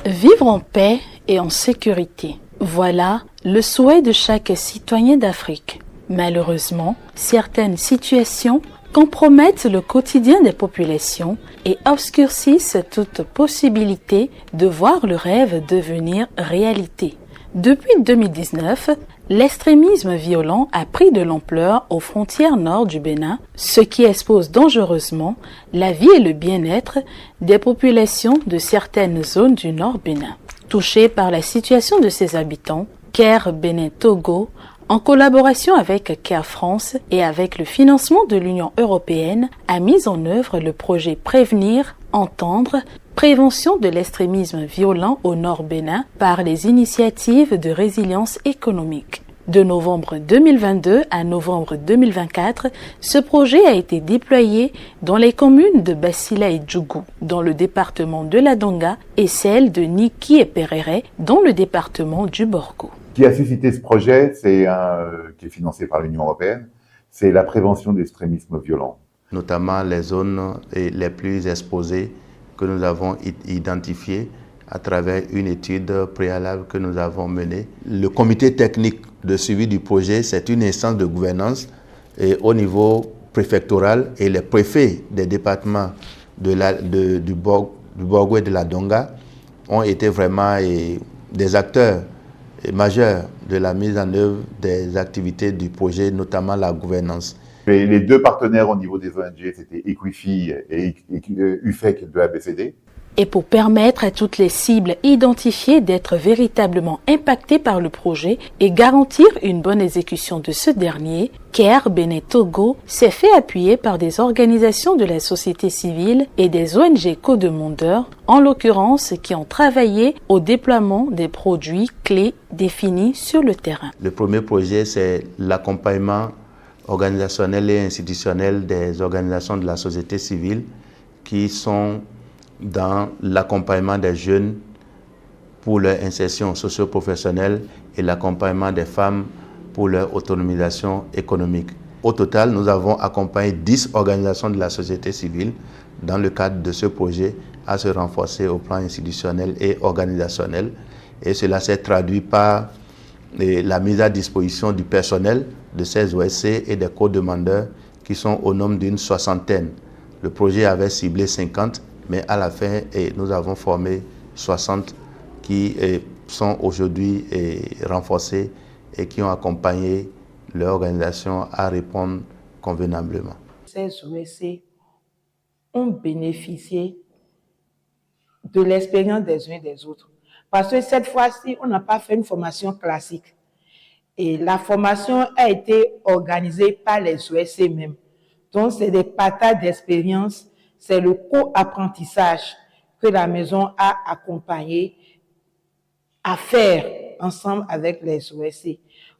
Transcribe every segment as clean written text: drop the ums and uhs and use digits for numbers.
Vivre en paix et en sécurité. Voilà le souhait de chaque citoyen d'Afrique. Malheureusement, certaines situations compromettent le quotidien des populations et obscurcissent toute possibilité de voir le rêve devenir réalité. Depuis 2019, l'extrémisme violent a pris de l'ampleur aux frontières nord du Bénin, ce qui expose dangereusement la vie et le bien-être des populations de certaines zones du nord Bénin. Touché par la situation de ses habitants, Care Bénin Togo, en collaboration avec Care France et avec le financement de l'Union européenne, a mis en œuvre le projet Prévenir, Entendre, Prévention de l'extrémisme violent au Nord Bénin par les initiatives de résilience économique. De novembre 2022 à novembre 2024, ce projet a été déployé dans les communes de Bassila et Djougou, dans le département de la Donga, et celle de Niki et Perere, dans le département du Borgo. Ce qui a suscité ce projet, qui est financé par l'Union européenne, c'est la prévention de l'extrémisme violent. Notamment les zones les plus exposées que nous avons identifiées à travers une étude préalable que nous avons menée. Le comité technique de suivi du projet, c'est une instance de gouvernance au niveau préfectoral, et les préfets des départements du Borgo et de la Donga ont été vraiment des acteurs majeurs de la mise en œuvre des activités du projet, notamment la gouvernance. Les deux partenaires au niveau des ONG, c'était Equifi et UFEC de ABCD. Et pour permettre à toutes les cibles identifiées d'être véritablement impactées par le projet et garantir une bonne exécution de ce dernier, Care Bénin Togo s'est fait appuyer par des organisations de la société civile et des ONG co-demandeurs, en l'occurrence qui ont travaillé au déploiement des produits clés définis sur le terrain. Le premier projet, c'est l'accompagnement organisationnel et institutionnel des organisations de la société civile qui sont dans l'accompagnement des jeunes pour leur insertion socio-professionnelle et l'accompagnement des femmes pour leur autonomisation économique. Au total, nous avons accompagné 10 organisations de la société civile dans le cadre de ce projet à se renforcer au plan institutionnel et organisationnel. Et cela s'est traduit par la mise à disposition du personnel de ces OSC et des co-demandeurs qui sont au nombre d'une 60aine. Le projet avait ciblé 50, mais à la fin, nous avons formé 60 qui sont aujourd'hui renforcés et qui ont accompagné leur organisation à répondre convenablement. Ces OSC ont bénéficié de l'expérience des uns et des autres. Parce que cette fois-ci, on n'a pas fait une formation classique. Et la formation a été organisée par les OSC même. Donc, c'est des partages d'expérience, c'est le co-apprentissage que la maison a accompagné à faire ensemble avec les OSC.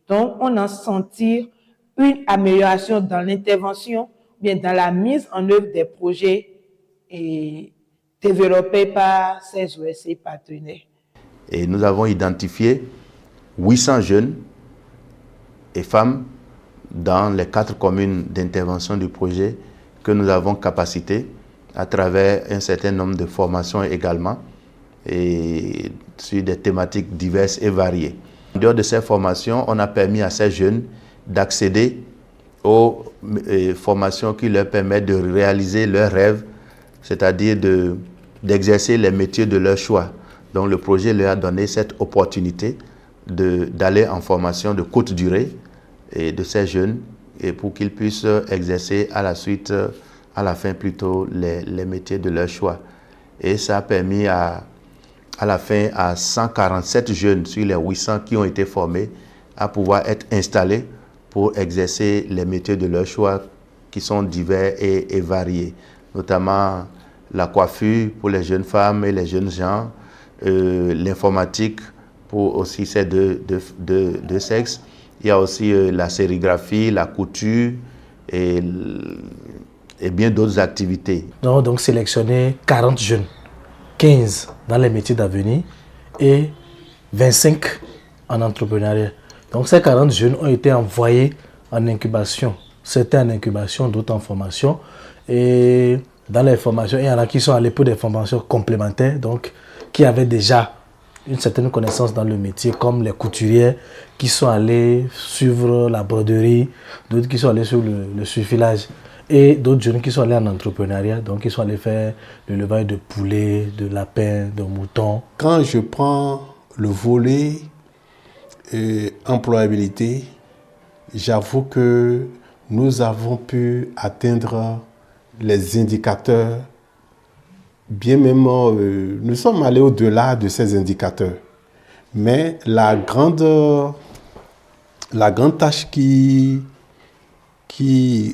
Donc, on a senti une amélioration dans l'intervention, bien dans la mise en œuvre des projets développés par ces OSC partenaires. Et nous avons identifié 800 jeunes et femmes dans les 4 communes d'intervention du projet que nous avons capacité à travers un certain nombre de formations également et sur des thématiques diverses et variées. En dehors de ces formations, on a permis à ces jeunes d'accéder aux formations qui leur permettent de réaliser leurs rêves, c'est-à-dire d'exercer les métiers de leur choix. Donc le projet leur a donné cette opportunité d'aller en formation de courte durée et de ces jeunes et pour qu'ils puissent exercer à la suite, à la fin plutôt, les métiers de leur choix. Et ça a permis à la fin à 147 jeunes sur les 800 qui ont été formés à pouvoir être installés pour exercer les métiers de leur choix qui sont divers et variés, notamment la coiffure pour les jeunes femmes et les jeunes gens, l'informatique pour aussi ces deux sexes. Il y a aussi la sérigraphie, la couture et bien d'autres activités. Donc sélectionner 40 jeunes, 15 dans les métiers d'avenir et 25 en entrepreneuriat. Donc ces 40 jeunes ont été envoyés en incubation. Certains en incubation, d'autres en formation. Et dans les formations, il y en a qui sont allés pour des formations complémentaires, donc qui avaient déjà une certaine connaissance dans le métier, comme les couturières qui sont allées suivre la broderie, d'autres qui sont allées sur le surfilage, et d'autres jeunes qui sont allés en entrepreneuriat, donc qui sont allés faire le levage de poulets, de lapins, de moutons. Quand je prends le volet employabilité, j'avoue que nous avons pu atteindre les indicateurs, bien même nous sommes allés au-delà de ces indicateurs. Mais la grande tâche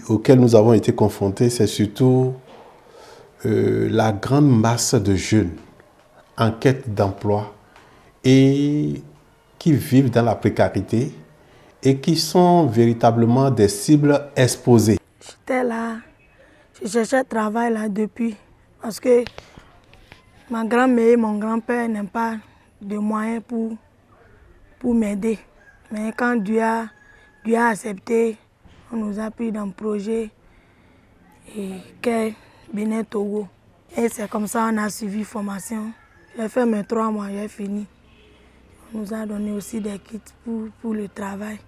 auquel nous avons été confrontés, c'est surtout la grande masse de jeunes en quête d'emploi et qui vivent dans la précarité et qui sont véritablement des cibles exposées. J'étais là, je cherchais travail là depuis, parce que ma grand-mère et mon grand-père n'ont pas de moyens pour m'aider. Mais quand Dieu a accepté, on nous a pris dans le projet et Bénin Togo. Et c'est comme ça qu'on a suivi formation. J'ai fait mes 3 mois, j'ai fini. On nous a donné aussi des kits pour le travail.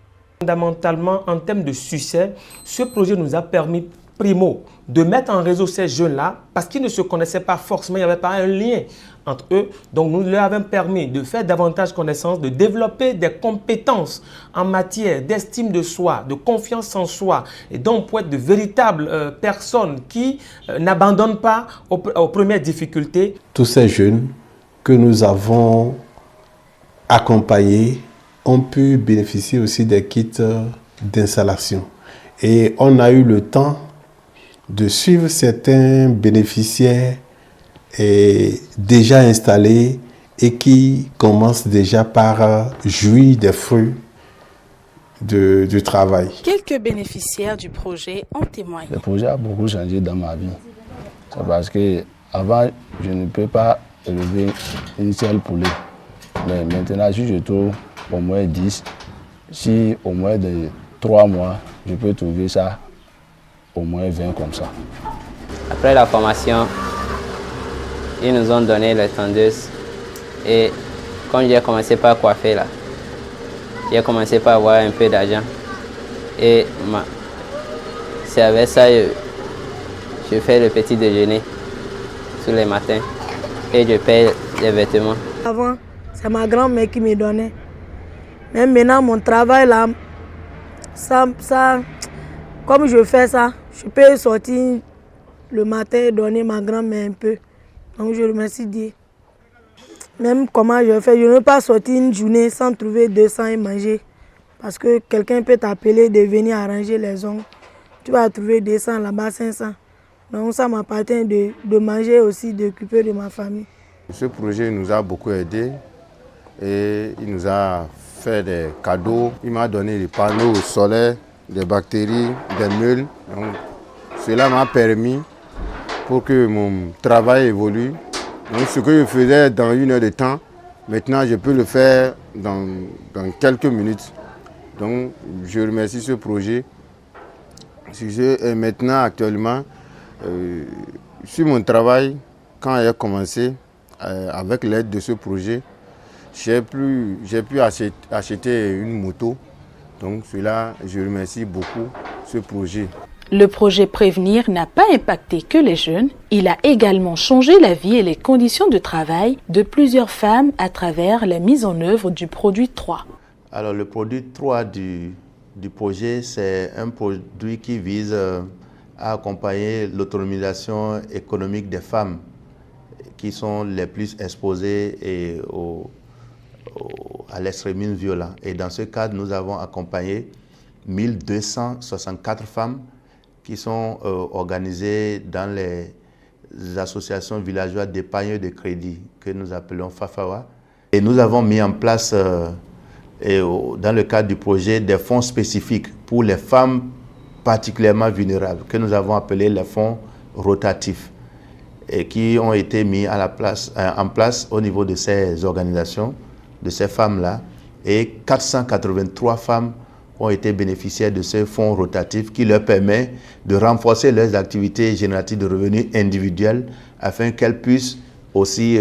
Fondamentalement, en termes de succès, ce projet nous a permis, primo, de mettre en réseau ces jeunes-là, parce qu'ils ne se connaissaient pas forcément, il n'y avait pas un lien entre eux. Donc nous leur avons permis de faire davantage connaissance, de développer des compétences en matière d'estime de soi, de confiance en soi, et donc pour être de véritables personnes qui n'abandonnent pas aux premières difficultés. Tous ces jeunes que nous avons accompagnés ont pu bénéficier aussi des kits d'installation. Et on a eu le temps de suivre certains bénéficiaires déjà installés et qui commencent déjà par jouir des fruits du travail. Quelques bénéficiaires du projet ont témoigné. Le projet a beaucoup changé dans ma vie. C'est parce que avant, je ne peux pas élever une seule poulet. Mais maintenant, si je trouve au moins 10, si au moins de 3 mois, je peux trouver ça au moins 20 comme ça. Après la formation, ils nous ont donné les tondeuses et quand j'ai commencé par coiffer là, j'ai commencé par avoir un peu d'argent et c'est avec ça que je fais le petit déjeuner tous les matins et je paye les vêtements. Avant, c'est ma grand-mère qui me donnait. Mais maintenant, mon travail là, comme je fais ça, je peux sortir le matin et donner ma grand-mère un peu. Donc je remercie Dieu. Même comment je fais, je ne veux pas sortir une journée sans trouver 200 et manger. Parce que quelqu'un peut t'appeler de venir arranger les ongles. Tu vas trouver 200 là-bas, 500. Donc ça m'appartient de manger aussi, d'occuper de ma famille. Ce projet nous a beaucoup aidés et il nous a fait des cadeaux. Il m'a donné des panneaux solaires, des bactéries, des meules. Donc, cela m'a permis pour que mon travail évolue. Donc, ce que je faisais dans 1 heure de temps, maintenant je peux le faire dans quelques minutes. Donc je remercie ce projet. Et maintenant, actuellement, sur mon travail, quand j'ai commencé, avec l'aide de ce projet, j'ai pu acheter une moto. Donc cela, je remercie beaucoup ce projet. Le projet Prévenir n'a pas impacté que les jeunes, il a également changé la vie et les conditions de travail de plusieurs femmes à travers la mise en œuvre du produit 3. Alors le produit 3 du projet, c'est un produit qui vise à accompagner l'autonomisation économique des femmes qui sont les plus exposées à l'extrémisme violent. Et dans ce cadre, nous avons accompagné 1264 femmes qui sont organisées dans les associations villageoises d'épargne de crédit que nous appelons FAFAWA. Et nous avons mis en place, dans le cadre du projet, des fonds spécifiques pour les femmes particulièrement vulnérables, que nous avons appelés les fonds rotatifs, et qui ont été mis en place au niveau de ces organisations, de ces femmes-là. Et 483 femmes ont été bénéficiaires de ce fonds rotatif qui leur permet de renforcer leurs activités génératives de revenus individuels afin qu'elles puissent aussi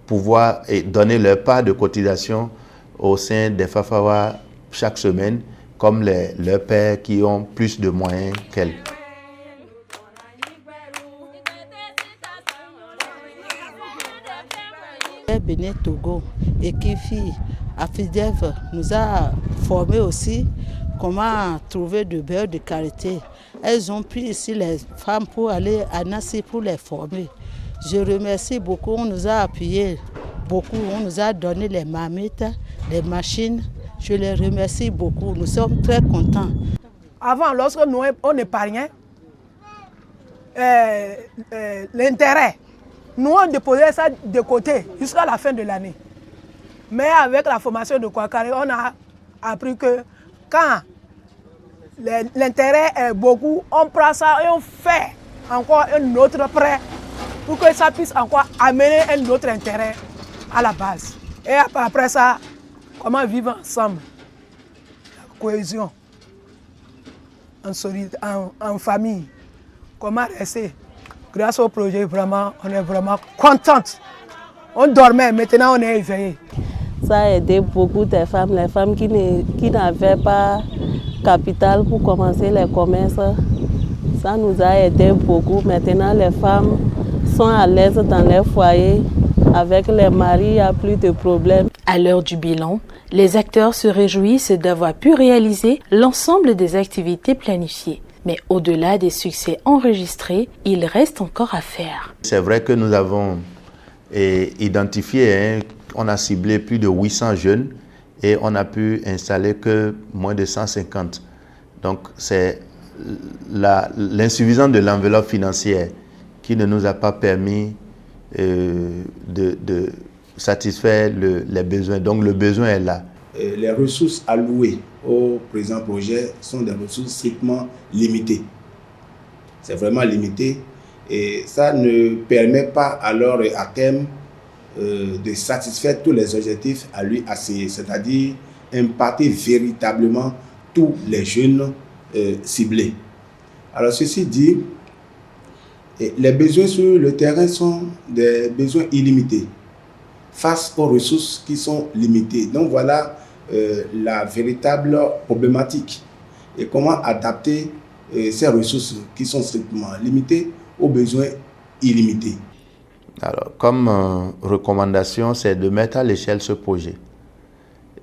pouvoir donner leur part de cotisation au sein des Fafawa chaque semaine, comme leurs pères qui ont plus de moyens qu'elles. Bénin Togo et Kifi Afidev nous a formés aussi comment trouver du beurre de qualité. Elles ont pris ici les femmes pour aller à Nassi pour les former. Je remercie beaucoup, on nous a appuyés beaucoup, on nous a donné les marmites, les machines. Je les remercie beaucoup, nous sommes très contents. Avant, lorsque nous on épargnait l'intérêt, nous on déposait ça de côté jusqu'à la fin de l'année. Mais avec la formation de Kouakari, on a appris que quand l'intérêt est beaucoup, on prend ça et on fait encore un autre prêt pour que ça puisse encore amener un autre intérêt à la base. Et après ça, comment vivre ensemble, la cohésion, en famille, comment rester. Grâce au projet, vraiment, on est vraiment contente. On dormait, maintenant on est éveillés. Ça a aidé beaucoup les femmes qui n'avaient pas capital pour commencer les commerces. Ça nous a aidé beaucoup. Maintenant, les femmes sont à l'aise dans leur foyer. Avec les maris, il n'y a plus de problèmes. À l'heure du bilan, les acteurs se réjouissent d'avoir pu réaliser l'ensemble des activités planifiées. Mais au-delà des succès enregistrés, il reste encore à faire. C'est vrai que nous avons identifié, on a ciblé plus de 800 jeunes et on n'a pu installer que moins de 150. Donc c'est l'insuffisance de l'enveloppe financière qui ne nous a pas permis de satisfaire les besoins. Donc le besoin est là. Les ressources allouées au présent projet sont des ressources strictement limitées. C'est vraiment limité et ça ne permet pas alors à terme de satisfaire tous les objectifs à lui assignés, c'est-à-dire impacter véritablement tous les jeunes ciblés. Alors ceci dit, les besoins sur le terrain sont des besoins illimités face aux ressources qui sont limitées. Donc voilà la véritable problématique et comment adapter ces ressources qui sont strictement limitées aux besoins illimités. Alors, comme recommandation, c'est de mettre à l'échelle ce projet.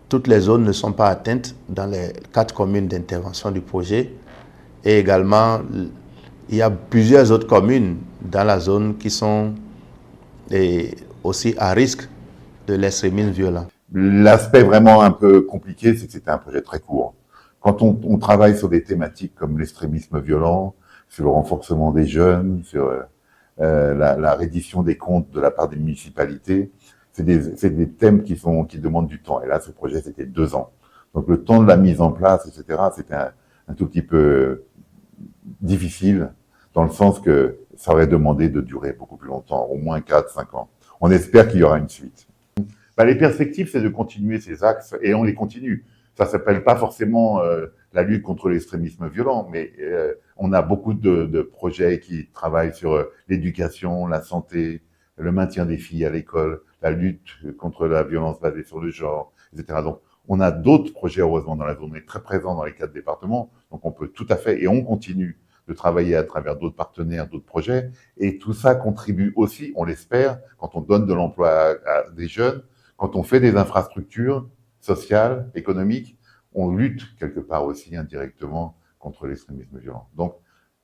Toutes les zones ne sont pas atteintes dans les 4 communes d'intervention du projet et également il y a plusieurs autres communes dans la zone qui sont aussi à risque de l'extrémisme violent. L'aspect vraiment un peu compliqué, c'est que c'était un projet très court. Quand on travaille sur des thématiques comme l'extrémisme violent, sur le renforcement des jeunes, sur la reddition des comptes de la part des municipalités, c'est des thèmes qui demandent du temps. Et là, ce projet, c'était 2 ans. Donc le temps de la mise en place, etc., c'était un tout petit peu difficile, dans le sens que ça aurait demandé de durer beaucoup plus longtemps, au moins 4-5 ans. On espère qu'il y aura une suite. Les perspectives, c'est de continuer ces axes, et on les continue. Ça s'appelle pas forcément la lutte contre l'extrémisme violent, mais on a beaucoup de projets qui travaillent sur l'éducation, la santé, le maintien des filles à l'école, la lutte contre la violence basée sur le genre, etc. Donc, on a d'autres projets, heureusement, dans la zone. On est très présent dans les 4 départements, donc on peut tout à fait, et on continue de travailler à travers d'autres partenaires, d'autres projets, et tout ça contribue aussi, on l'espère, quand on donne de l'emploi à des jeunes, quand on fait des infrastructures sociales, économiques, on lutte quelque part aussi indirectement contre l'extrémisme violent. Donc,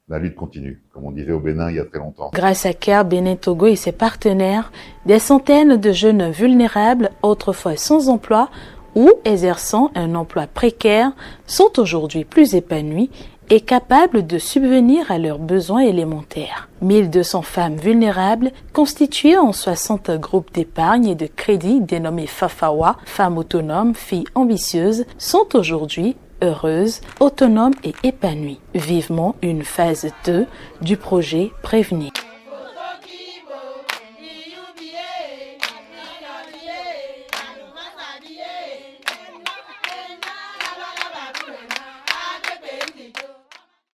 la lutte continue, comme on disait au Bénin il y a très longtemps. Grâce à CARE Bénin Togo et ses partenaires, des centaines de jeunes vulnérables, autrefois sans emploi ou exerçant un emploi précaire, sont aujourd'hui plus épanouis et capables de subvenir à leurs besoins élémentaires. 1200 femmes vulnérables, constituées en 60 groupes d'épargne et de crédit dénommés Fafawa, femmes autonomes, filles ambitieuses, sont aujourd'hui heureuses, autonomes et épanouies. Vivement une phase 2 du projet Prévenir.